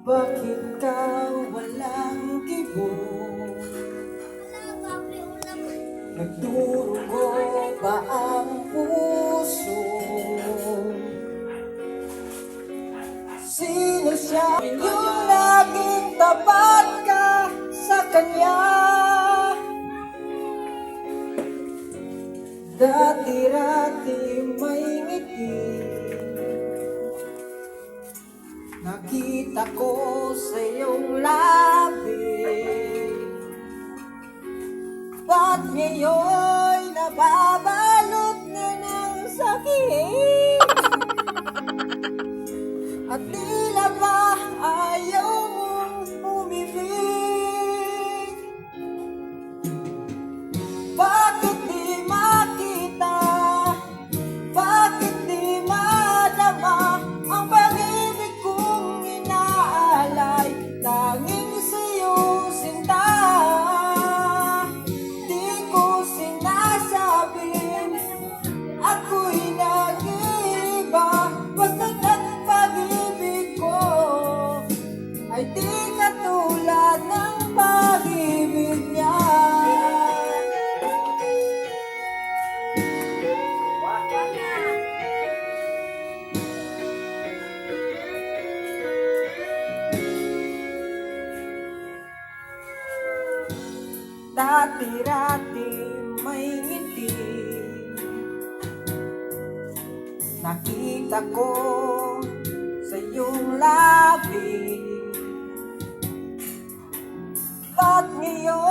Bakit ka walang kibong? Nagdurugo ba ang puso? Sino siya? Yung laging tapat ka sa kanya. Dati-rati may ngiti, nakita ko sa iyong labi. Ba't ngayon nababalot na ng sakit? At tila ba ayaw mong umibig? Bakit di makita? Bakit di madama ang pag-ibig kong inaalay? Tanging sa'yo sinta, di ko sinasabing ako'y nag-iiba. Basta't ang pag-ibig ko ay di katulad ng pag-ibig niya. Dati-rati may ngiti, nakita ko sa iyong labi. Ba't ngayon